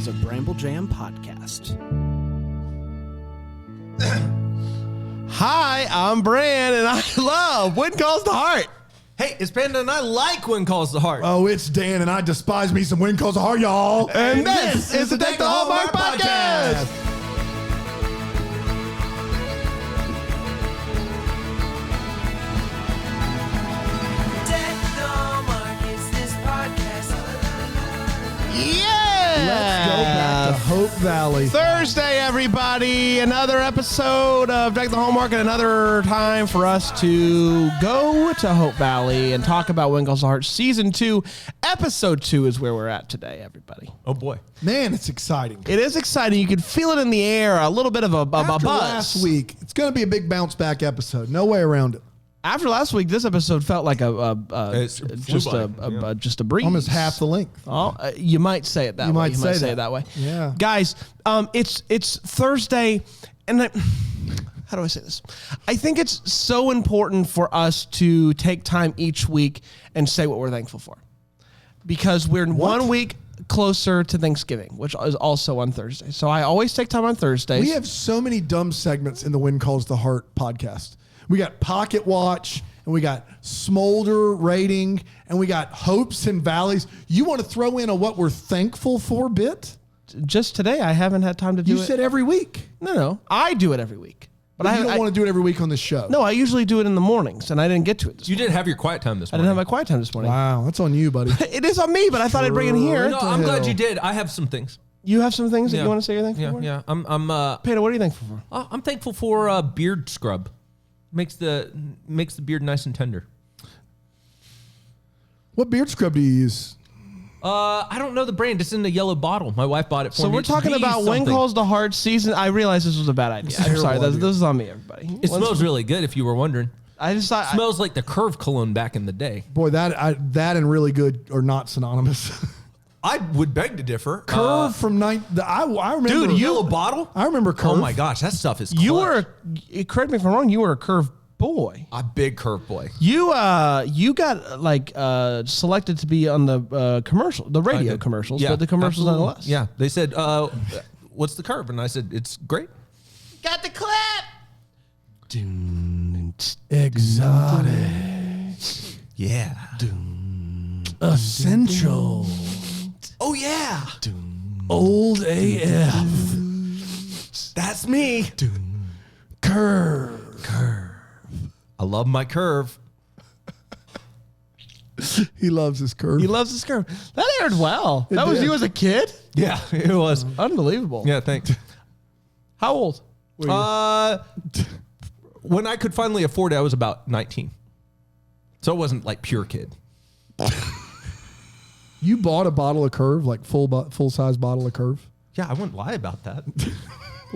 a Bramble Jam podcast. Hi, I'm Bran, and I love When Calls the Heart. Hey, it's Panda, and I like When Calls the Heart. Oh, it's Dan, and I despise me some When Calls the Heart, y'all. And this is the Deck the Hallmark Podcast. Yeah! Let's go back to Hope Valley. Thursday, everybody. Another episode of Deck the Hallmark, and another time for us to go to Hope Valley and talk about When Calls the Heart. Season 2, Episode 2 is where we're at today, everybody. Oh, boy. Man, it's exciting. It is exciting. You can feel it in the air, a little bit of a After buzz. last week, it's going to be a big bounce back episode. No way around it. After last week, this episode felt like just a breeze. Almost half the length. Oh, you might say it that way. You might say it that way. Yeah. Guys, it's Thursday, and how do I say this? I think it's so important for us to take time each week and say what we're thankful for, because we're 1 week closer to Thanksgiving, which is also on Thursday. So I always take time on Thursdays. We have so many dumb segments in the When Calls the Heart podcast. We got Pocket Watch, and we got Smolder Rating, and we got Hopes and Valleys. You want to throw in a what we're thankful for bit? Just today, I haven't had time to do it. You said every week. No. I do it every week. But you don't want to do it every week on the show. No, I usually do it in the mornings, and I didn't get to it this morning. You did have your quiet time this I morning. didn't have my quiet time this morning. Wow, that's on you, buddy. It is on me, but I thought I'd bring it here. No, I'm glad you did. I have some things. You have some things that you want to say you're thankful for? Yeah. I'm Peta, what are you thankful for? I'm thankful for beard scrub. Makes the beard nice and tender. What beard scrub do you use? I don't know the brand. It's in the yellow bottle. My wife bought it for me. So we're talking about When Calls the Heart season. I realized this was a bad idea. I'm sorry. This is on me, everybody. It smells really good, if you were wondering. I just thought... Smells like the Curve cologne back in the day. Boy, that and really good are not synonymous. I would beg to differ. Curve from I remember. Dude, yellow bottle? I remember Curve. Oh my gosh, that stuff is You clutch. correct me if I'm wrong, you were a Curve boy. A big Curve boy. You got selected to be on the commercial, the radio commercials, but the commercials nonetheless. Yeah, they said, what's the Curve? And I said, it's great. Got the clip. Exotic. Yeah. Essential. Oh, yeah. Old AF. That's me. Curve. I love my Curve. He loves his curve. He loves his Curve. That aired well. That was did. you as a kid? Yeah, it was. Unbelievable. Yeah, thanks. How old? When I could finally afford it, I was about 19. So it wasn't like pure kid. You bought a bottle of Curve, like full size bottle of Curve? Yeah, I wouldn't lie about that.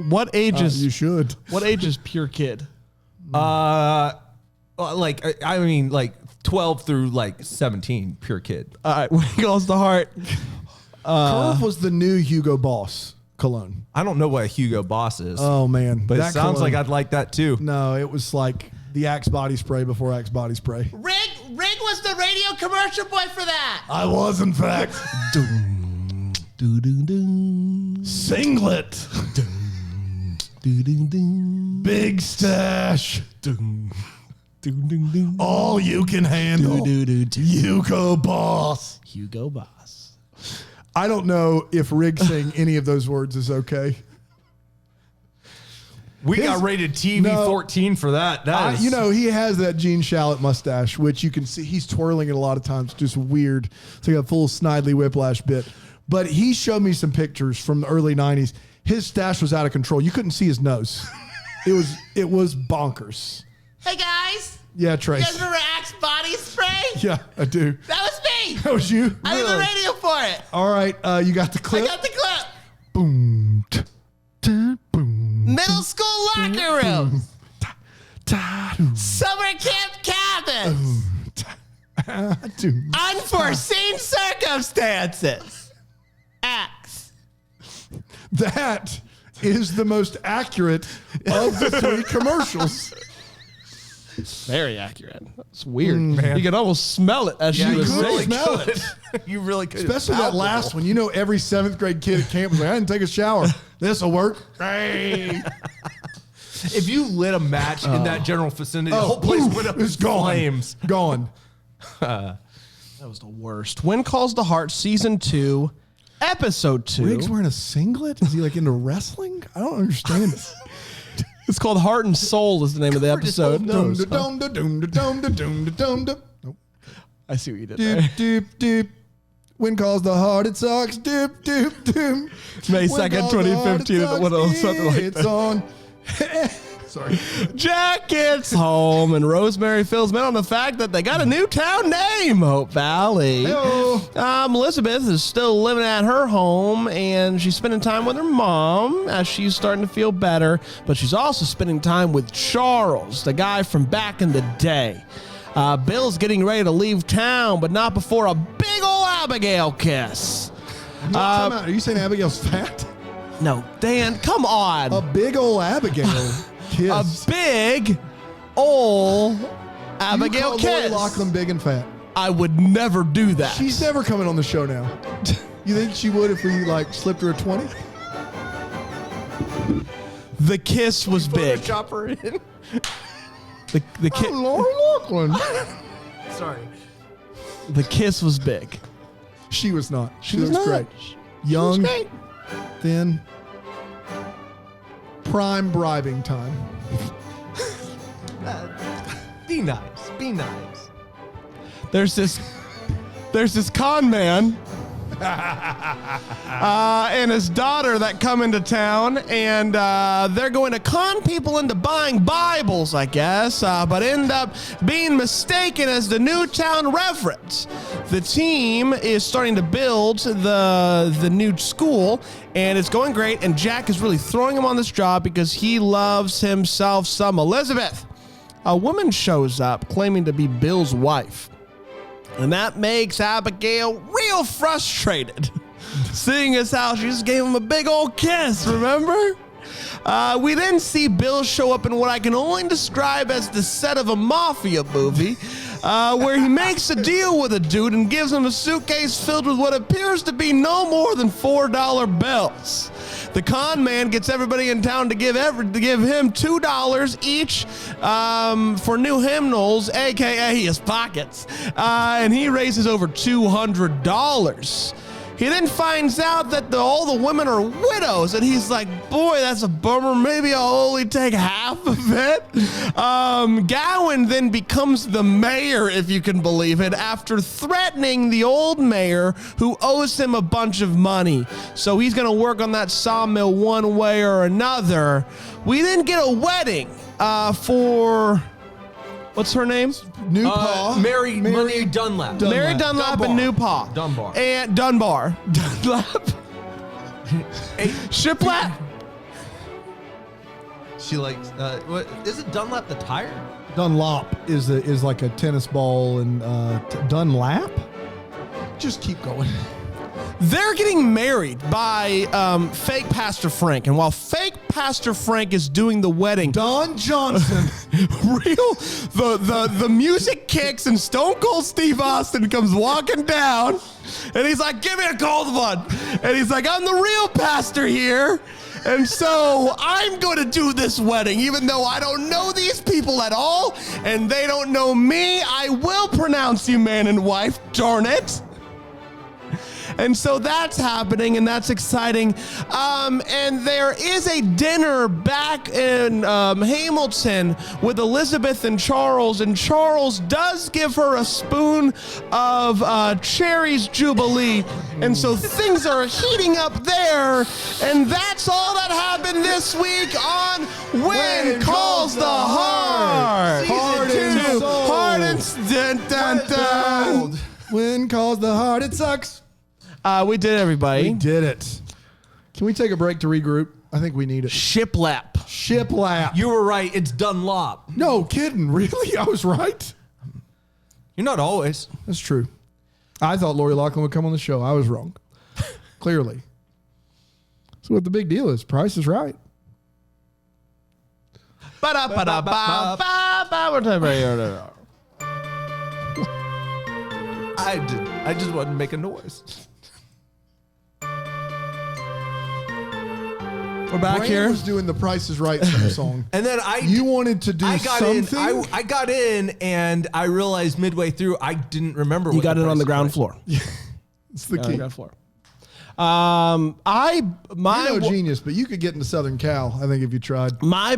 What age is You should. What age is pure kid? Like 12 through like 17, pure kid. All right, When Calls the Heart. Curve was the new Hugo Boss cologne. I don't know what a Hugo Boss is. Oh man, but it that sounds cologne- like I'd like that too. No, it was like the Axe body spray before Axe body spray. Rig was the radio commercial boy for that. I was, in fact. Singlet. Big stash. All you can handle. Hugo Boss. Hugo Boss. I don't know if Rig saying any of those words is okay. We got rated TV 14 for that. That is, he has that Gene Shalit mustache, which you can see he's twirling it a lot of times. Just weird. It's like a full Snidely Whiplash bit. But he showed me some pictures from the early 90s. His stash was out of control. You couldn't see his nose. It was bonkers. Hey guys. Yeah, Trace. You guys remember Axe body spray? Yeah, I do. That was me. That was you? I did the radio for it. All right, you got the clip? I got the clip. Boom. Boom. Middle school locker room. Summer camp cabins. Unforeseen circumstances. Axe. That is the most accurate of the three commercials. Very accurate. It's weird. You can almost smell it as she was could saying. smell it. You really could. Especially that last one. You know, every 7th grade kid at camp was like, I didn't take a shower. This'll work. Hey. If you lit a match in that general vicinity, the whole place went up in flames. Gone. That was the worst. When Calls the Heart, Season 2, Episode 2. Riggs wearing a singlet? Is he like into wrestling? I don't understand this. It's called Heart and Soul is the name of the episode. Nope. I see what you did Doop, there. doop, doop. When calls the heart, it sucks. Doop, doop, doop. May When 2nd, calls the heart, it 2015. sucks. Something like It's that. on. Sorry. Jack gets home, and Rosemary fills him in on the fact that they got a new town name, Hope Valley. Heyo. Elizabeth is still living at her home, and she's spending time with her mom as she's starting to feel better, but she's also spending time with Charles, the guy from back in the day. Bill's getting ready to leave town, but not before a big ol' Abigail kiss. Time out. Are you saying Abigail's fat? No, Dan, come on. A big old Abigail kiss. A big ol' Abigail Lori kiss. Loughlin big and fat. I would never do that. She's never coming on the show now. You think she would if we like slipped her a 20? The kiss was big. Chopper in. The kiss. Lori Loughlin. Sorry. The kiss was big. She was not. She was looks not. great. Young, great. thin, prime bribing time. Be nice. Be nice. There's this con man and his daughter that come into town, and they're going to con people into buying Bibles, I guess, but end up being mistaken as the new town reverend. The team is starting to build the new school, and it's going great, and Jack is really throwing him on this job because he loves himself some Elizabeth. A woman shows up claiming to be Bill's wife. And that makes Abigail real frustrated. Seeing as how she just gave him a big old kiss, remember? We then see Bill show up in what I can only describe as the set of a mafia movie, where he makes a deal with a dude and gives him a suitcase filled with what appears to be no more than $4 bills. The con man gets everybody in town to give him $2 each for new hymnals, aka his pockets, and he raises over $200. He then finds out that all the women are widows, and he's like, boy, that's a bummer. Maybe I'll only take half of it. Gowan then becomes the mayor, if you can believe it, after threatening the old mayor who owes him a bunch of money. So he's going to work on that sawmill one way or another. We then get a wedding for... What's her name? New Pa. Mary Dunlap. Mary Dunlap and New Pa. Dunbar. And Dunbar. Dunlap. Shiplap. She likes. What is it? Dunlap the tire? Dunlop is like a tennis ball, and Dunlap. Just keep going. They're getting married by fake Pastor Frank, and while fake Pastor Frank is doing the wedding, Don Johnson. the music kicks and Stone Cold Steve Austin comes walking down, and he's like, "Give me a cold one," and he's like, "I'm the real pastor here." And so I'm going to do this wedding, even though I don't know these people at all, and they don't know me. I will pronounce you man and wife, darn it. And so that's happening, and that's exciting. And there is a dinner back in Hamilton with Elizabeth and Charles does give her a spoon of Cherry's Jubilee. And so things are heating up there, and that's all that happened this week on When Calls the Heart. Heart and soul. Heart and dun, dun, dun. When calls the heart, it sucks. We did, everybody. We did it. Can we take a break to regroup? I think we need it. Shiplap. Shiplap. You were right. It's Dunlop. No kidding. Really? I was right. You're not always. That's true. I thought Lori Loughlin would come on the show. I was wrong. Clearly. So what the big deal is, Price is Right. Ba-da-ba-da-ba-ba. I just wanted to make a noise. We're back Brandon here. was doing the Price is Right song. And then You wanted to do I got something? in. I got in, and I realized midway through I didn't remember. You what got it on the Price ground is floor. It's the On the key. ground floor. You're no genius, but you could get into Southern Cal, I think, if you tried. My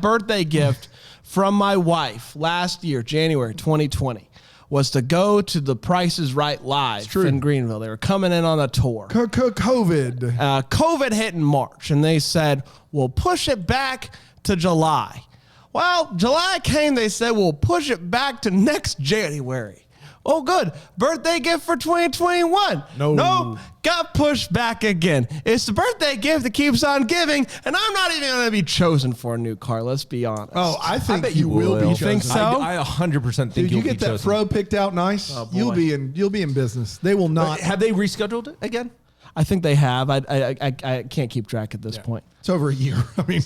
birthday gift from my wife last year, January 2020, was to go to the Price is Right live in Greenville. They were coming in on a tour. COVID. COVID hit in March, and they said, we'll push it back to July. Well, July came, they said, we'll push it back to next January. Oh, good. Birthday gift for 2021. Nope. Got pushed back again. It's the birthday gift that keeps on giving, and I'm not even going to be chosen for a new car. Let's be honest. Oh, I think bet you will be You chosen. think so? I 100% think Dude, you'll you get be that chosen. fro picked out nice. Oh, boy. You'll be in business. They will not. Have they rescheduled it again? I think they have. I can't keep track at this point. It's over a year. I mean,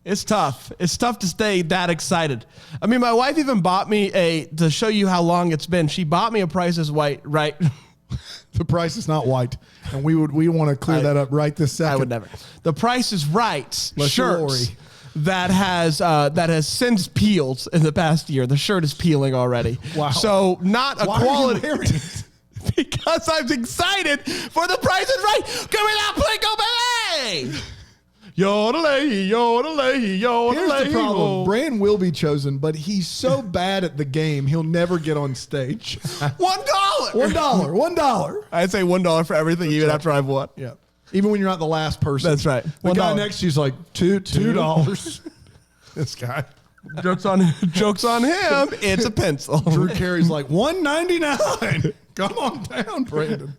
It's tough. It's tough to stay that excited. I mean, my wife even bought me to show you how long it's been. She bought me a Price is Right. the price is not white, and we want to clear that up right this second. I would never. The Price is Right Unless you're shirt Lori. that has since peeled in the past year. The shirt is peeling already. Wow. So not a Why quality. are you wearing it? Because I'm excited for the Price is Right. Give me that Plinko, baby! Yodelay, yodelay, yodelay. Here's the problem. oh. Bran will be chosen, but he's so bad at the game, he'll never get on stage. $1. $1. I'd say $1 for everything, even after I've won. Yeah. Even when you're not the last person. That's right. The guy $1. next to you's like, $2. This guy. Jokes on him. It's a pencil. Drew Carey's like, $1.99. Come on down, Brandon.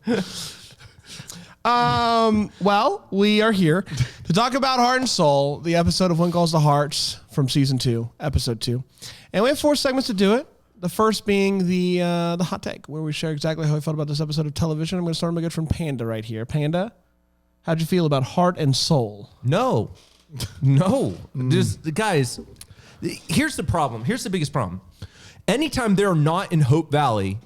Well, we are here to talk about Heart and Soul, the episode of When Calls the Hearts from season 2, episode 2. And we have 4 segments to do it. The first being the hot take, where we share exactly how we felt about this episode of television. I'm going to start with my good friend Panda right here. Panda, how'd you feel about Heart and Soul? No. Just, guys, here's the problem. Here's the biggest problem. Anytime they're not in Hope Valley,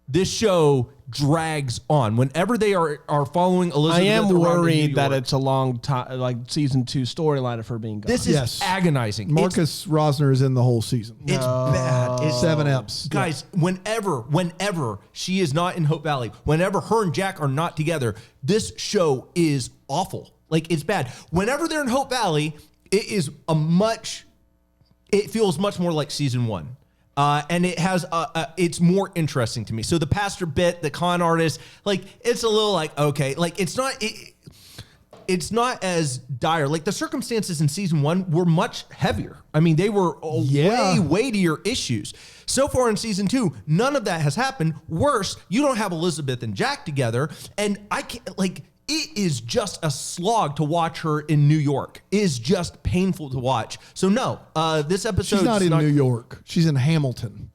this show drags on. Whenever they are following Elizabeth, I am around in New worried that York, it's a long time, like season 2 storyline of her being gone. this is Yes. agonizing. Marcus Rosner is in the whole season. It's bad. It's 7 eps. Guys, whenever she is not in Hope Valley, whenever her and Jack are not together, this show is awful. Like, it's bad. Whenever they're in Hope Valley, it feels much more like season 1. And it has, it's more interesting to me. So the pastor bit, the con artist, like, it's a little like, okay, like, it's not as dire. Like, the circumstances in season 1 were much heavier. I mean, they were way weightier issues. So far in season 2, none of that has happened. Worse, you don't have Elizabeth and Jack together. And I can't, like, it is just a slog to watch her in New York. It is just painful to watch. So no, this episode. She's not in New York. She's in Hamilton.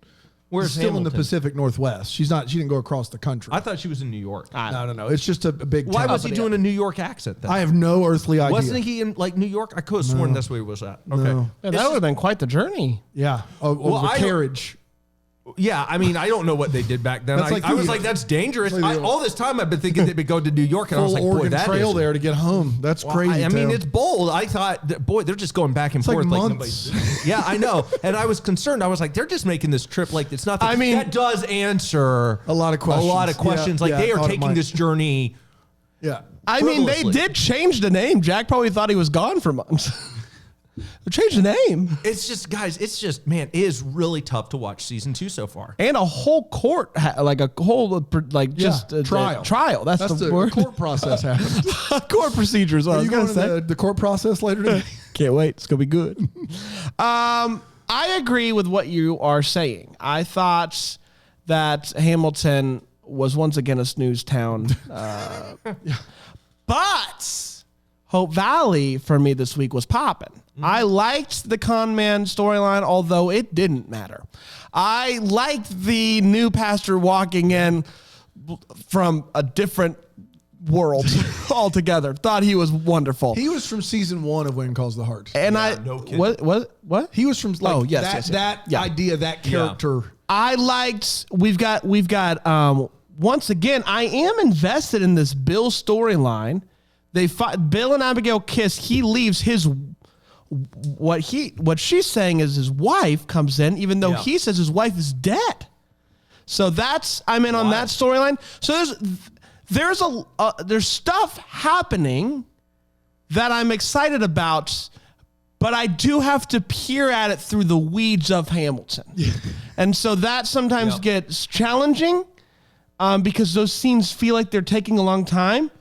Where's Still Hamilton? in the Pacific Northwest. She didn't go across the country. I thought she was in New York. No. It's just a big Why town. was he doing a New York accent then? I have no earthly idea. Wasn't he in like New York? I could have sworn that's where he was at. Okay. No. Yeah, that would have been quite the journey. Yeah. The I don't- carriage. Yeah, I mean, I don't know what they did back then. That's like I was the- like, that's dangerous. like the- All this time I've been thinking they'd be going to New York, and I was Full like, boy, Oregon that Trail is there to get home. That's Well, crazy. I mean, Tim. it's bold. I thought, boy, they're just going back and like forth. months. Yeah, I know. And I was concerned. I was like, they're just making this trip like it's nothing. I mean- that does answer A lot of questions. A lot of questions. Yeah, like they I are thought it taking might. this journey. Yeah. I mean, they Frivolously. did change the name. Jack probably thought he was gone for months. They changed the name. It's just, guys, it's just, man, it is really tough to watch season 2 so far. And a whole court, like a whole, like just trial. Trial. That's the word. court process happened. Court procedures. What I Are was you going going to to say. the court process later today? Can't wait. It's going to be good. I agree with what you are saying. I thought that Hamilton was once again a snooze town. But Hope Valley for me this week was popping. I liked the con man storyline, although it didn't matter. I liked the new pastor walking in from a different world altogether. Thought he was wonderful. He was from season 1 of When Calls the Heart. And no kidding. What? He was from like yes. that idea, that character. I liked. We've got. Once again, I am invested in this Bill storyline. They fight. Bill and Abigail kiss. He leaves his. What she's saying is his wife comes in, even though he says his wife is dead. So I'm in on that storyline. So there's stuff happening that I'm excited about, but I do have to peer at it through the weeds of Hamilton. And so that sometimes gets challenging because those scenes feel like they're taking a long time.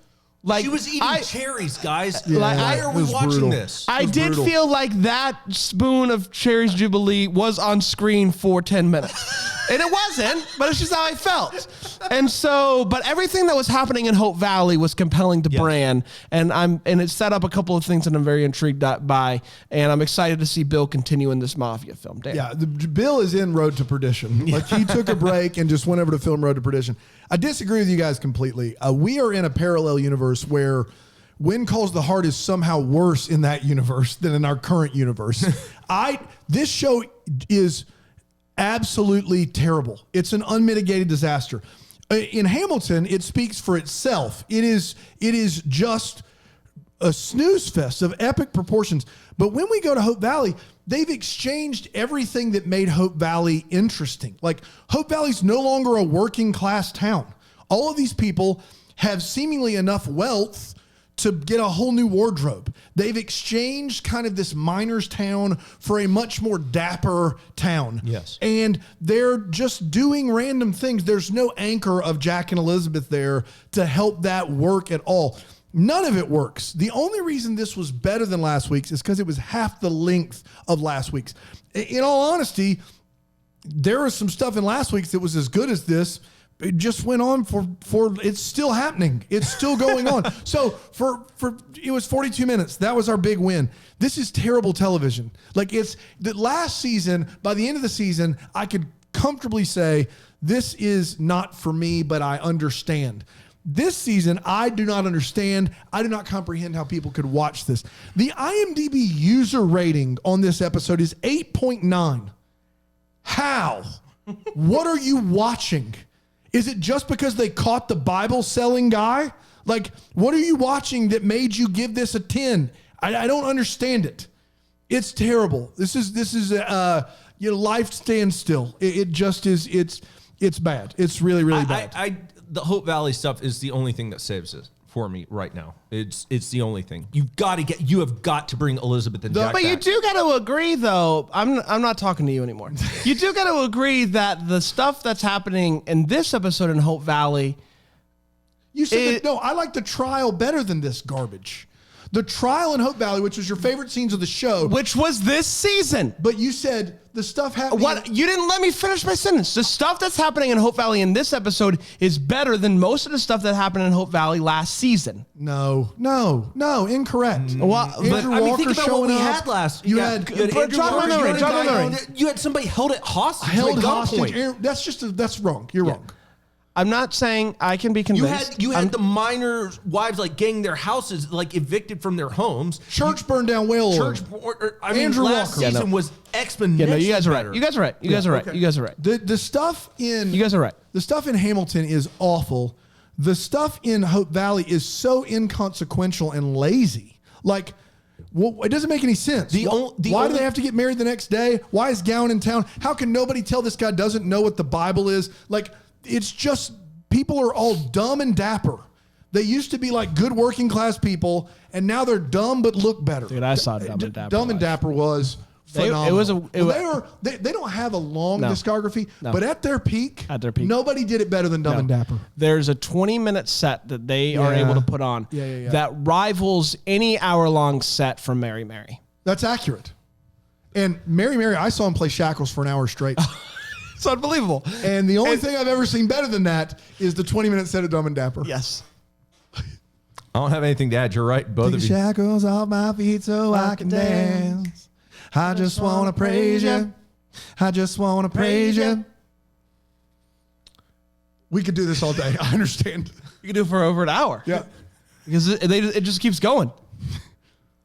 Like she was eating cherries, guys. Yeah, why are we watching brutal. this? I did brutal. feel like that spoon of Cherries Jubilee was on screen for 10 minutes. And it wasn't, but it's just how I felt. And so, but everything that was happening in Hope Valley was compelling to Bran. And it set up a couple of things that I'm very intrigued by. And I'm excited to see Bill continue in this Mafia film. Dan. Yeah, Bill is in Road to Perdition. Like he took a break and just went over to film Road to Perdition. I disagree with you guys completely. We are in a parallel universe where When Calls the Heart is somehow worse in that universe than in our current universe. This show is absolutely terrible. It's an unmitigated disaster. In Hamilton, it speaks for itself. It is just a snooze fest of epic proportions. But when we go to Hope Valley, they've exchanged everything that made Hope Valley interesting. Like Hope Valley's no longer a working class town. All of these people have seemingly enough wealth to get a whole new wardrobe. They've exchanged kind of this miners town for a much more dapper town. Yes. And they're just doing random things. There's no anchor of Jack and Elizabeth there to help that work at all. None of it works. The only reason this was better than last week's is because it was half the length of last week's. In all honesty, there was some stuff in last week's that was as good as this. It just went on for it's still happening. It's still going on. So for it was 42 minutes. That was our big win. This is terrible television. Like it's the last season, by the end of the season, I could comfortably say this is not for me, but I understand. This season, I do not understand. I do not comprehend how people could watch this. The IMDb user rating on this episode is 8.9. How? What are you watching? Is it just because they caught the Bible selling guy? Like, what are you watching that made you give this a 10? I don't understand it. It's terrible. This is life stands still. It just is. It's bad. It's really, really bad. The Hope Valley stuff is the only thing that saves it for me right now. It's the only thing. You have got to bring Elizabeth and Jack But back. you do got to agree, though. I'm not talking to you anymore. You do got to agree that the stuff that's happening in this episode in Hope Valley. You said no. I like the trial better than this garbage. The trial in Hope Valley, which was your favorite scenes of the show, Which was this season. but you said the stuff happening. What? You didn't let me finish my sentence. The stuff that's happening in Hope Valley in this episode is better than most of the stuff that happened in Hope Valley last season. No, incorrect. Well, Andrew Walker think about showing what we up. had last. You yeah, had you had But Andrew John Walker, Memory, you had a John guy Memory. You had somebody held it hostage. held at hostage. gunpoint. That's wrong. You're wrong. I'm not saying I can be convinced. You had the miners' wives like getting their houses like evicted from their homes. Church burned down whale oil. Andrew last Walker. season was exponentially Yeah, no, you guys are better. right. You guys are right. You guys are right. okay. You guys are right. The stuff in You guys are right. The stuff in Hamilton is awful. The stuff in Hope Valley is so inconsequential and lazy. Like, well, it doesn't make any sense. Why do they have to get married the next day? Why is Gowan in town? How can nobody tell this guy doesn't know what the Bible is? Like, it's just people are all dumb and dapper. They used to be like good working class people, and now they're dumb but look better. Dude, I saw Dumb and Dapper. Dumb and Dapper was phenomenal. They don't have a long discography, but at their peak, nobody did it better than Dumb and Dapper. There's a 20-minute set that they are able to put on that rivals any hour-long set from Mary Mary. That's accurate. And Mary, I saw him play Shackles for an hour straight. It's unbelievable. And the only thing I've ever seen better than that is the 20-minute set of Dumb and Dapper. Yes. I don't have anything to add. You're right, both Take of the you. shackles off my feet so I can dance. I just want to praise you. I just want to praise you. We could do this all day. I understand. We can do it for over an hour. Yeah. Because it just keeps going.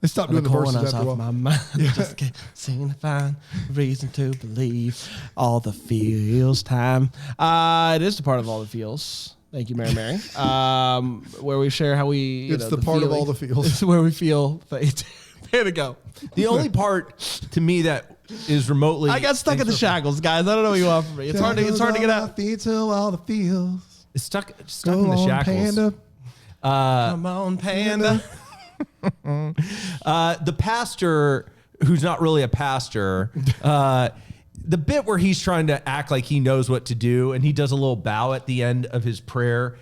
They stopped doing the verses corners after a of while. my mind, just can't seem to find a reason to believe all the feels time. It is the part of all the feels. Thank you, Mary Mary. Where we share how we. It's the part of all the feels. It's where we feel. There to go. The only part to me that is remotely. I got stuck in the shackles, guys. I don't know what you want from me. It's hard to get out. Feet till all the feels. It's stuck in the shackles. Panda. Come on, Panda. The pastor, who's not really a pastor, the bit where he's trying to act like he knows what to do and he does a little bow at the end of his prayer.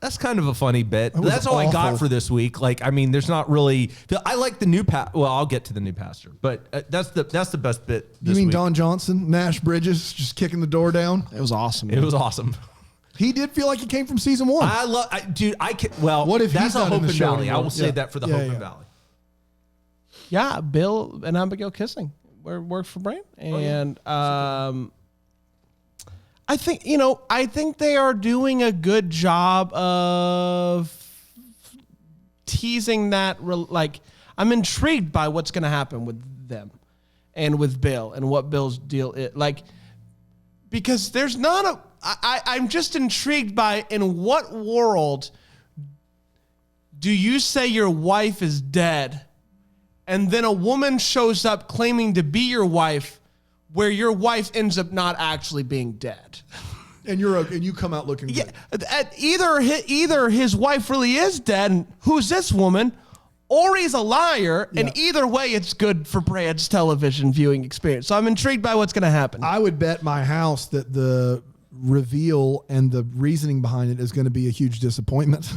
That's kind of a funny bit. That's all I got for this week. Like, I mean, there's not really. I like the new Well, I'll get to the new pastor, but that's the best bit. You mean week. Don Johnson, Nash Bridges, just kicking the door down? It was awesome. It was awesome. He did feel like he came from season 1. Dude. Well, what if that's he's a not in Hope the and show Valley? anymore? I will say that for the Hope and Valley. Yeah, Bill and Abigail kissing worked for Brand, and I think they are doing a good job of teasing that. Like, I'm intrigued by what's going to happen with them and with Bill and what Bill's deal is. Like, because there's not a. I'm just intrigued by in what world do you say your wife is dead, and then a woman shows up claiming to be your wife, where your wife ends up not actually being dead. And you come out looking good. Either his wife really is dead, and who's this woman, or he's a liar, and either way, it's good for Brad's television viewing experience. So I'm intrigued by what's going to happen. I would bet my house that the reveal and the reasoning behind it is going to be a huge disappointment.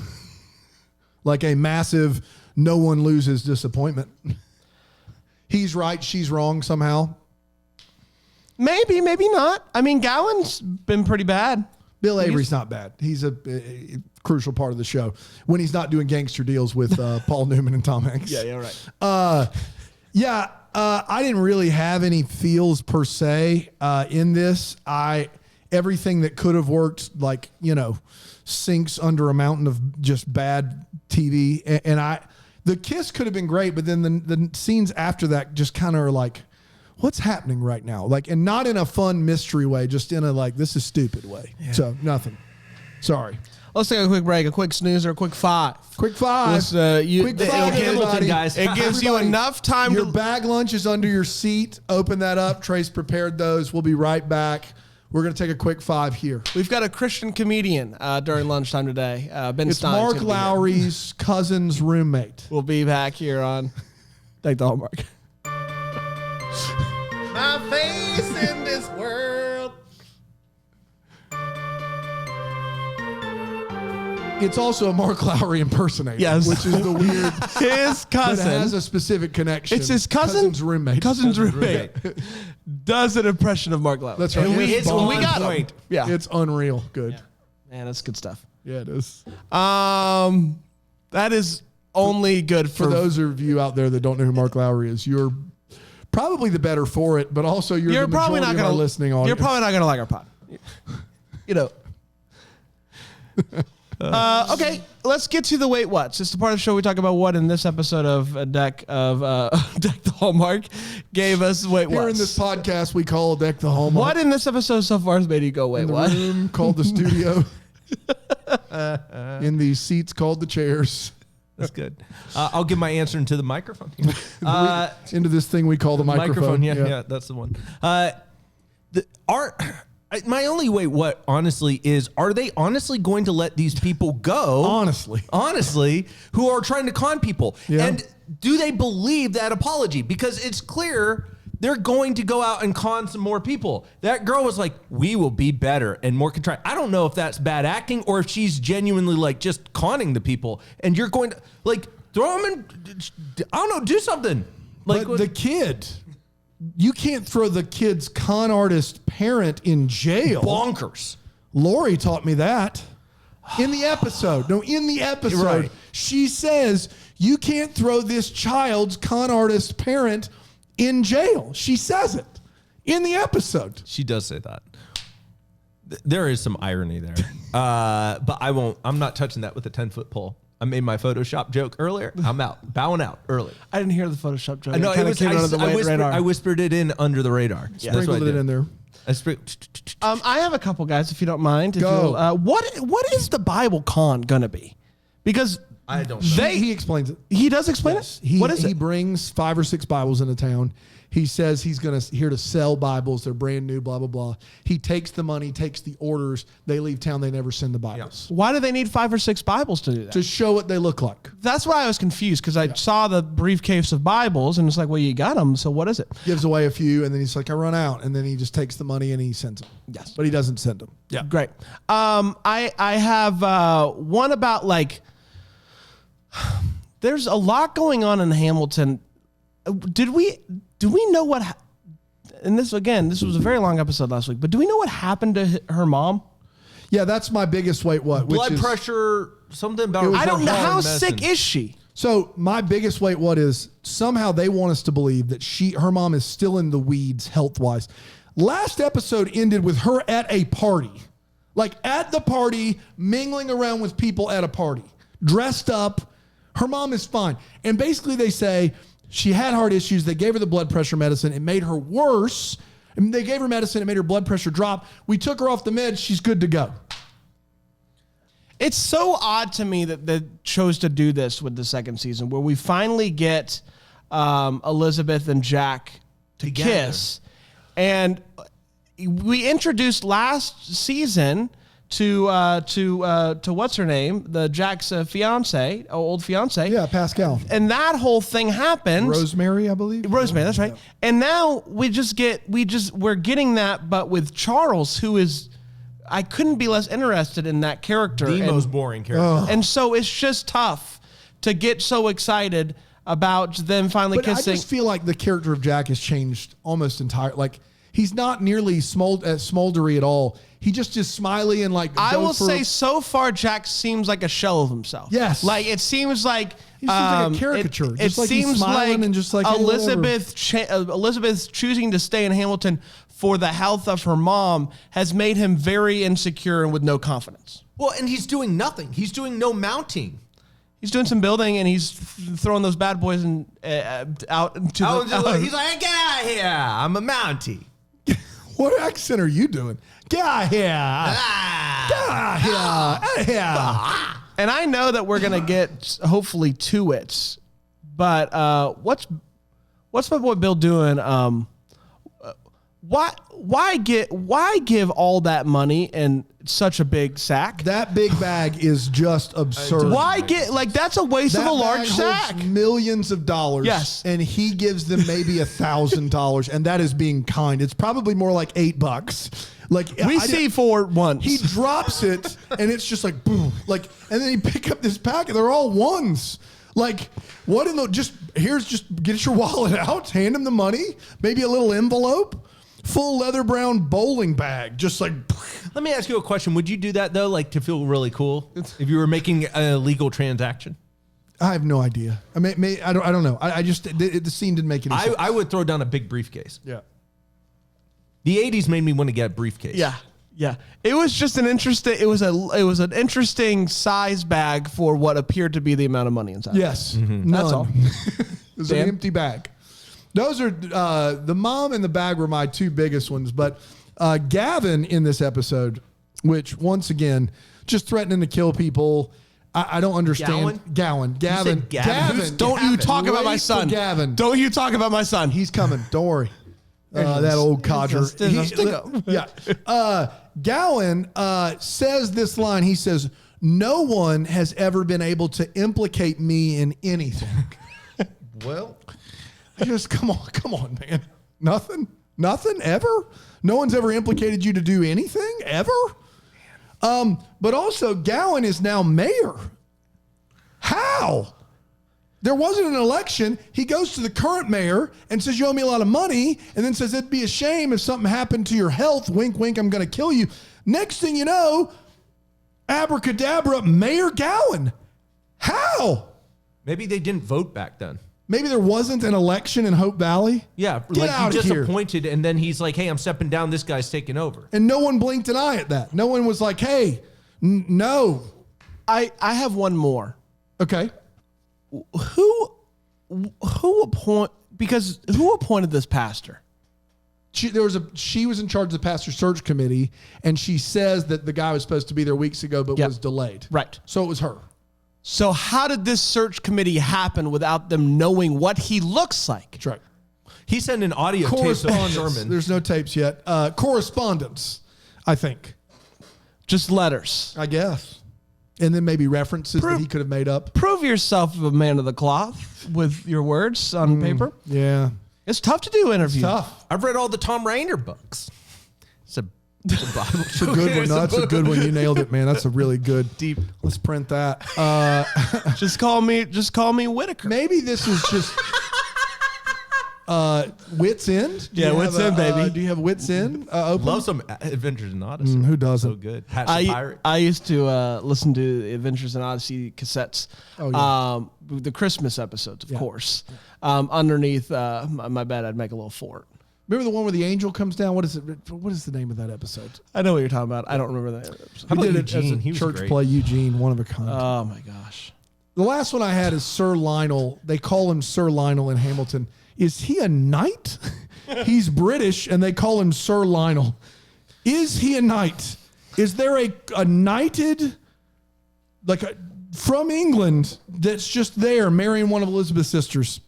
Like a massive, no one loses disappointment. He's right, she's wrong somehow. Maybe not. I mean, Gowan's been pretty bad. Bill Avery's not bad. He's a crucial part of the show when he's not doing gangster deals with Paul Newman and Tom Hanks. Yeah, right. I didn't really have any feels per se in this. Everything that could have worked, like, sinks under a mountain of just bad TV. And the kiss could have been great, but then the scenes after that just kind of are like, what's happening right now? Like, and not in a fun mystery way, just in a like, this is stupid way. Yeah. So nothing. Sorry. Let's take a quick break, a quick snooze, or a quick five. Quick five. Quick five, everybody. Guys. It gives you enough time. Your bag lunch is under your seat. Open that up. Trace prepared those. We'll be right back. We're going to take a quick five here. We've got a Christian comedian during lunchtime today. Ben It's Stein's Mark Lowry's cousin's roommate. We'll be back here on Take the Hallmark. My face in this world. It's also a Mark Lowry impersonator. Yes. Which is the weird. His cousin. But it has a specific connection. It's his cousin's roommate. Cousin's roommate does an impression of Mark Lowry. That's right. And It's we on got point. him. Yeah. It's unreal. Good. Yeah. Man, that's good stuff. Yeah, it is. That is only good For those of you out there that don't know who Mark Lowry is, you're probably the better for it, but also you're the probably majority not of gonna our listening audience. You're probably not gonna like our pod. Okay, let's get to the Wait What's. It's the part of the show we talk about what in this episode of Deck the Hallmark gave us Wait What's. Here in this podcast, we call Deck the Hallmark. What in this episode so far has made you go, wait, in the what? room called the studio. In the seats called the chairs. That's good. I'll give my answer into the microphone. Into this thing we call the microphone. Yeah, that's the one. My only wait, what honestly is, are they honestly going to let these people go? Honestly, who are trying to con people? Yeah. And do they believe that apology? Because it's clear they're going to go out and con some more people. That girl was like, we will be better and more contrite. I don't know if that's bad acting or if she's genuinely like just conning the people. And you're going to like throw them in, I don't know, do something. Like But the kid, you can't throw the kid's con artist parent in jail. bonkers. Lori taught me that in the episode. Right. She says you can't throw this child's con artist parent in jail. She says it in the episode. She does say that. There is some irony there. But I won't. I'm not touching that with a 10-foot pole. I made my Photoshop joke earlier. I'm out, bowing out early. I didn't hear the Photoshop joke. I know It came under the radar. I whispered it in under the radar. Yeah. That's what I Sprinkled it did. in there. I have a couple guys, if you don't mind. Go. What is the Bible con gonna be? Because I don't know. He explains it. he does explain it. What is he it? brings 5 or 6 Bibles into town. He says he's here to sell Bibles. They're brand new, blah, blah, blah. He takes the money, takes the orders. They leave town. They never send the Bibles. Why do they need 5 or 6 Bibles to do that? To show what they look like. That's why I was confused, because I saw the briefcase of Bibles and it's like, well, you got them, so what is it? Gives away a few, and then he's like, I run out. And then he just takes the money and he sends them. Yes. But he doesn't send them. Yeah, great. I have one about like, there's a lot going on in Hamilton. Do we know what? And this was a very long episode last week. But do we know what happened to her mom? Yeah, that's my biggest wait what. Blood pressure, something about. I don't know. her How medicine. sick is she? So my biggest wait what is somehow they want us to believe that her mom is still in the weeds health wise. Last episode ended with her at a party, like at the party, mingling around with people at a party, dressed up. Her mom is fine. And basically they say she had heart issues. They gave her the blood pressure medicine. It made her worse. And they gave her medicine. It made her blood pressure drop. We took her off the meds. She's good to go. It's so odd to me that they chose to do this with the second season, where we finally get Elizabeth and Jack to Together. kiss. And we introduced last season to what's her name, the Jack's old fiance. Yeah, Pascal. And that whole thing happened. Rosemary, I believe. Rosemary, that's right. And now we're getting that, but with Charles, who is, I couldn't be less interested in that character. The most boring character. And so it's just tough to get so excited about them finally But kissing. I just feel like the character of Jack has changed almost entirely. Like he's not nearly smoldery at all. He just is smiley and like. I will say, so far, Jack seems like a shell of himself. Yes. Like it seems like He seems like a caricature. It Just like he's seems smiling like and just like, hey, Elizabeth choosing to stay in Hamilton for the health of her mom has made him very insecure and with no confidence. Well, and he's doing nothing. He's doing no mounting. He's doing some building and he's throwing those bad boys out into the. He's like, get out of here. I'm a mountie. What accent are you doing? Get out here. Get out here. Out of here. And I know that we're gonna get hopefully to it, but what's my boy Bill doing? Why give all that money in such a big sack? That big bag is just absurd. Why get that's a waste That of a large bag holds sack? millions of dollars. Yes. And he gives them maybe $1,000, and that is being kind. It's probably more like $8. Like We see for once. He drops it, and it's just like boom. Like, and then he pick up this packet. They're all ones. Like, what in the just get your wallet out, hand him the money, maybe a little envelope, full leather brown bowling bag, just like. Let me ask you a question. Would you do that though, like to feel really cool, if you were making a legal transaction? I have no idea. I mean, I don't know. I just the scene didn't make any sense. I would throw down a big briefcase. Yeah. The 80s made me want to get a briefcase. Yeah. It was just an interesting. It was an interesting size bag for what appeared to be the amount of money inside. Yes. Mm-hmm. That's all. It was an Dan? empty bag. Those are the mom and the bag were my two biggest ones. But Gavin in this episode, which once again, just threatening to kill people. I don't understand. Gavin. said Gavin? Don't you talk about my Wait for son. Gavin. Don't you talk about my son. He's coming. Don't worry. That old codger. Gowan says this line. He says, "No one has ever been able to implicate me in anything." Well, just come on, man. Nothing ever. No one's ever implicated you to do anything ever. But also, Gowan is now mayor. How? There wasn't an election. He goes to the current mayor and says, you owe me a lot of money, and then says, it'd be a shame if something happened to your health. Wink, wink, I'm going to kill you. Next thing you know, abracadabra, Mayor Gowan. How? Maybe they didn't vote back then. Maybe there wasn't an election in Hope Valley. Yeah, Get like out he of just here. appointed, and then he's like, hey, I'm stepping down. This guy's taking over. And no one blinked an eye at that. No one was like, hey, No. I have one more. Okay. Who appointed this pastor? She was in charge of the pastor search committee, and she says that the guy was supposed to be there weeks ago, but was delayed. Right. So it was her. So how did this search committee happen without them knowing what he looks like? That's right. He sent an audio tape of the Correspondence. sermon. There's no tapes yet. Correspondence, I think. Just letters. I guess. And then maybe references that he could have made up. Prove yourself a man of the cloth with your words on paper. Yeah. It's tough to do interviews. Tough. I've read all the Tom Rainer books. It's a Bible. It's a good one. No, that's a good one. You nailed it, man. That's a really good. Deep. Let's print that. Just call me Whitaker. Maybe this is just Wits End. Do Yeah, you Wits have End, baby. Do you have Wits End open? Love some Adventures in Odyssey. Who doesn't? So good. Hatch the Pirate. I used to listen to the Adventures in Odyssey cassettes. Oh, yeah. The Christmas episodes, of course. Underneath my bed, I'd make a little fort. Remember the one where the angel comes down? What is it? What is the name of that episode? I know what you're talking about. I don't remember that episode. How We about did it as Eugene? a He was church great. play. Eugene, one of a kind. Oh my gosh. The last one I had is Sir Lionel. They call him Sir Lionel in Hamilton. Is he a knight? He's British, and they call him Sir Lionel. Is he a knight? Is there a knighted, from England that's just there marrying one of Elizabeth's sisters?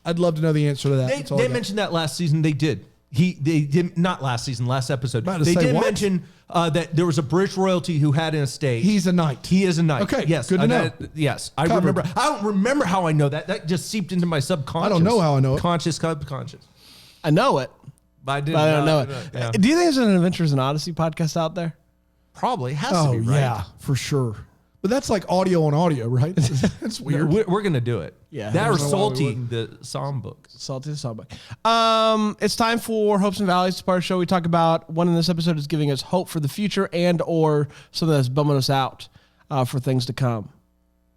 I'd love to know the answer to that. That's all I They got. mentioned that last season. They did. They did not last season. Last episode. About to They say did what? mention that there was a British royalty who had an estate. He's a knight. He is a knight. Okay, Yes. good to know. Yes. I Covered. remember. I don't remember how I know that. That just seeped into my subconscious. I don't know how I know it. Conscious, subconscious. I know it, But I didn't. but I don't know it. Yeah. Do you think there's an Adventures in Odyssey podcast out there? Probably has Oh, to be right. yeah, for sure. But that's like audio on audio, right? That's weird. We're gonna do it. Yeah. That I or don't know why we Salty, wouldn't. the psalm book. Salty the Sawbuck. It's time for Hopes and Valleys. It's part of the show. We talk about one in this episode is giving us hope for the future and or something that's bumming us out for things to come.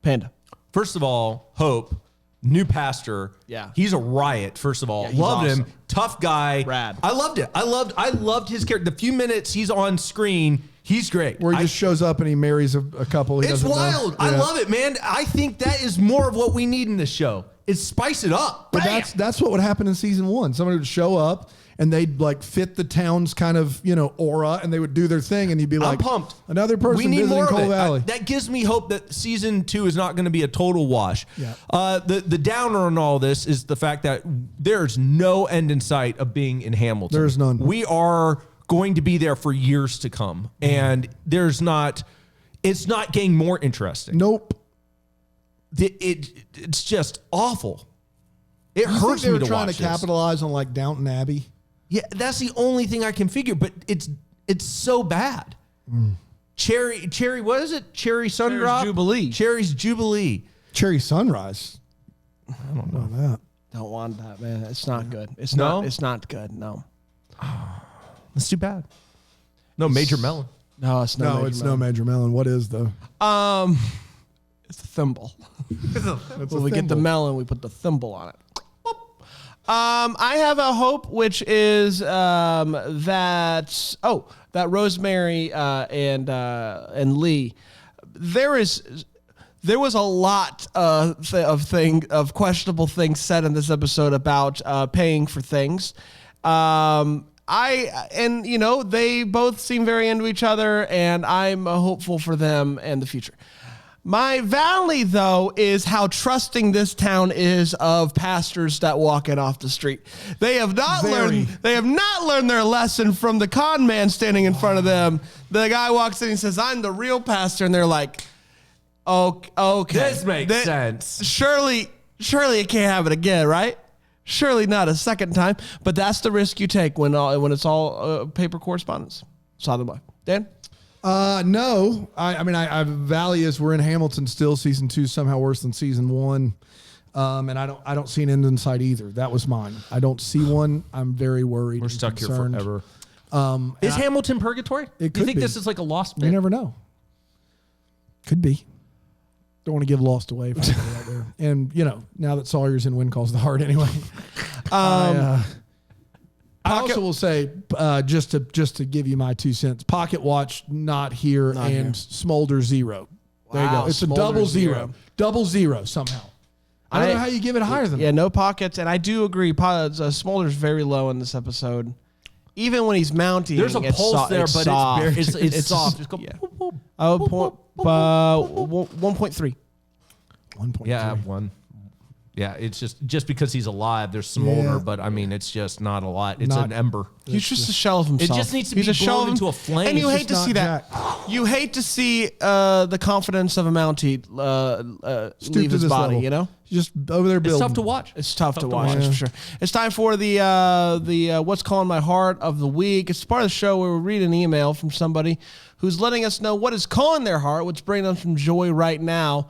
Panda. First of all, Hope, new pastor. Yeah. He's a riot, first of all. Yeah, he's Loved him. awesome. Tough guy. Rad. I loved it. I loved his character. The few minutes he's on screen, he's great. Where he just shows up and he marries a couple. He It's doesn't know. wild. I Yeah. love it, man. I think that is more of what we need in this show. Is spice it up. But Bam! that's what would happen in season one. Somebody would show up and they'd fit the town's kind of aura, and they would do their thing, and you'd be like, I'm pumped. Another person We need visiting more of Coal it. Valley. That gives me hope that season 2 is not going to be a total wash. Yeah. The downer on all this is the fact that there's no end in sight of being in Hamilton. There's none. We are going to be there for years to come, and it's not getting more interesting. Nope. It's just awful. It You think hurts they me were to trying watch to this. capitalize on Downton Abbey. Yeah, that's the only thing I can figure, but it's so bad. Cherry, what is it? Cherry Sundrop? Jubilee. Cherry's Jubilee. Cherry Sunrise. I don't know that. Don't want that, man. It's not good. It's No? not. It's not good. No. That's too bad. No, Major Melon. No, it's No, it's no Major Melon. What is though? It's a thimble. It's When we get the melon, we put the thimble on it. I have a hope, which is that Rosemary and Lee, there was a lot of questionable things said in this episode about paying for things. They both seem very into each other, and I'm hopeful for them and the future. My valley, though, is how trusting this town is of pastors that walk in off the street. They have not learned their lesson from the con man standing in front of them. The guy walks in and says, "I'm the real pastor," and they're like, "Okay, This makes sense. Surely it can't happen again, right? Surely not a second time." But that's the risk you take when it's all paper correspondence. Saw them live. Dan? No. I Valley is we're in Hamilton still. Season 2 is somehow worse than season 1. And I don't see an end in sight either. That was mine. I don't see one. I'm very worried. We're and stuck concerned. here forever. Is Hamilton purgatory? It Do you could think be. this is like a lost bit? You never know. Could be. Don't want to give Lost away for anybody out there. And now that Sawyer's in Win Calls the Heart anyway. I also will say, just to give you my 2 cents, Pocket Watch not here, and Smolder 0. There you Wow, go. It's Smolder a double 0. zero. Double 0 somehow. I don't know how you give it higher than that. Yeah, no pockets. And I do agree, Smolder's very low in this episode. Even when he's mounting, There's a pulse there, but soft. it's soft. Just go. Yeah. Boop, boop. 1.3. 1.3. Yeah, 1. Yeah, it's just because he's alive, there's smolder, Yeah. but I mean, it's just not a lot. It's Not- an ember. He's just a shell of himself. It just needs to He's be a shell blown of into him. a flame. And you It's hate just to see not that. You hate to see the confidence of a Mountie leave to his this body, level. you know? Just over there It's building. tough to watch. It's tough to watch, watch. that's for sure. It's time for the What's Calling My Heart of the week. It's part of the show where we read an email from somebody who's letting us know what is calling their heart, what's bringing them some joy right now.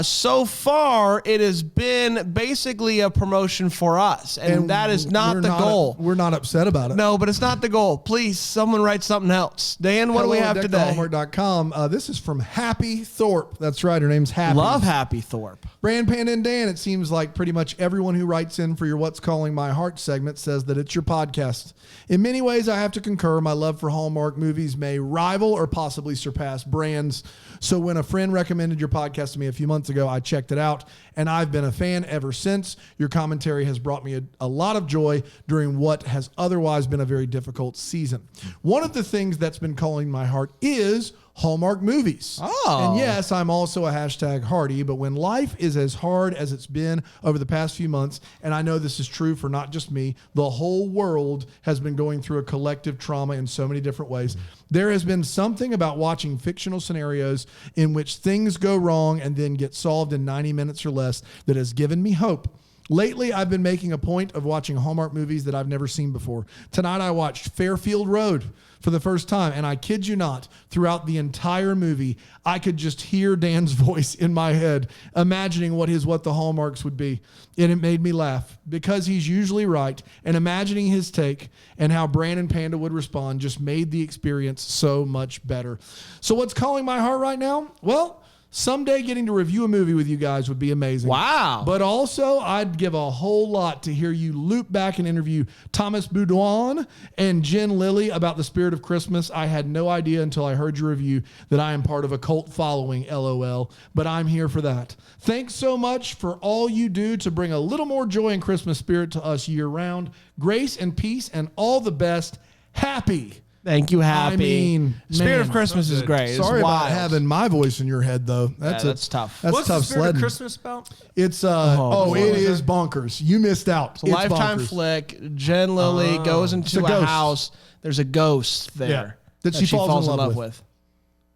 So far, it has been basically a promotion for us, and that is not the goal. We're not upset about it. No, but it's not the goal. Please, someone write something else. Dan, what do we have today? Hallmark.com. This is from Happy Thorpe. That's right. Her name's Happy. Love Happy Thorpe. Brand Panda and Dan, it seems like pretty much everyone who writes in for your What's Calling My Heart segment says that it's your podcast. In many ways, I have to concur. My love for Hallmark movies may rival or possibly surpass Brand's. So when a friend recommended your podcast to me a few months ago, I checked it out, and I've been a fan ever since. Your commentary has brought me a lot of joy during what has otherwise been a very difficult season. One of the things that's been calling my heart is Hallmark movies. Oh. And yes, I'm also a hashtag Hardy, but when life is as hard as it's been over the past few months, and I know this is true for not just me, the whole world has been going through a collective trauma in so many different ways. There has been something about watching fictional scenarios in which things go wrong and then get solved in 90 minutes or less that has given me hope. Lately, I've been making a point of watching Hallmark movies that I've never seen before. Tonight, I watched Fairfield Road for the first time, and I kid you not, throughout the entire movie, I could just hear Dan's voice in my head, imagining what the Hallmarks would be. And it made me laugh because he's usually right, and imagining his take and how Brandon Panda would respond just made the experience so much better. So what's calling my heart right now? Well, someday getting to review a movie with you guys would be amazing. Wow. But also, I'd give a whole lot to hear you loop back and interview Thomas Boudouin and Jen Lilly about The Spirit of Christmas. I had no idea until I heard your review that I am part of a cult following, LOL. But I'm here for that. Thanks so much for all you do to bring a little more joy and Christmas spirit to us year round. Grace and peace and all the best. Happy. Thank you, Happy. I mean, Spirit man, of Christmas is great. It's Sorry about wild. having my voice in your head, though. That's tough. That's What's tough the Spirit sledding. of Christmas about? It's it boy. is bonkers. You missed out. It's a Lifetime bonkers. flick. Jen Lilly goes into It's a a ghost. house. There's a ghost there Yeah. That she falls in love with.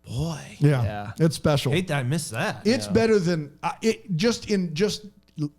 Boy. Yeah, it's special. Hate that I missed that. It's better than just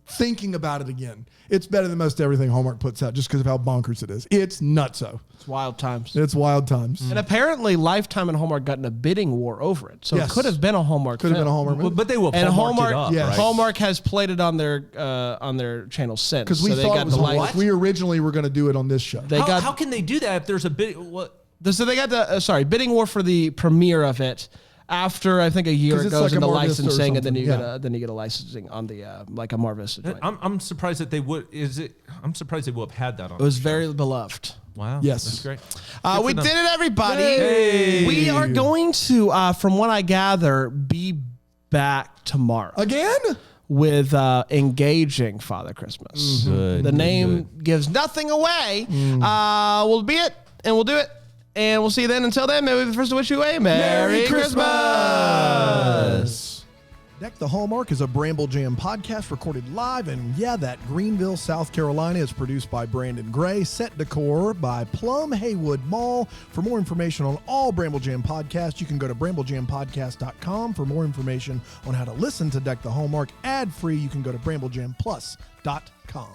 thinking about it again. It's better than most everything Hallmark puts out just because of how bonkers it is. It's nutso. It's wild times. It's wild times. And apparently Lifetime and Hallmark got in a bidding war over it. So Yes. it could have been a Hallmark Could have been a film. Hallmark movie. But they will And Hallmark Hallmark, it up, yes. right? Hallmark has played it on their channel since. Because we So they thought got it was the Hallmark. license. We originally were going to do it on this show. They How, got how can they do that if there's a bit? What? so they got the bidding war for the premiere of it. After I think a year 'Cause it it's goes like a into Mar Vista or licensing, and then something, you yeah. get a licensing on the like a Mar Vista joint. I'm surprised that they would. I'm surprised they would have had that on. It was very beloved. Wow. Yes. That's great. We did it, everybody. Hey. We are going to, from what I gather, be back tomorrow Again? with engaging Father Christmas. Good. The name gives nothing away. We'll be it, and we'll do it. And we'll see you then. Until then, may we be the first to wish you a Merry Christmas. Deck the Hallmark is a Bramble Jam podcast recorded live in, that Greenville, South Carolina. Is produced by Brandon Gray. Set decor by Plum Haywood Mall. For more information on all Bramble Jam podcasts, you can go to bramblejampodcast.com. For more information on how to listen to Deck the Hallmark ad-free, you can go to bramblejamplus.com.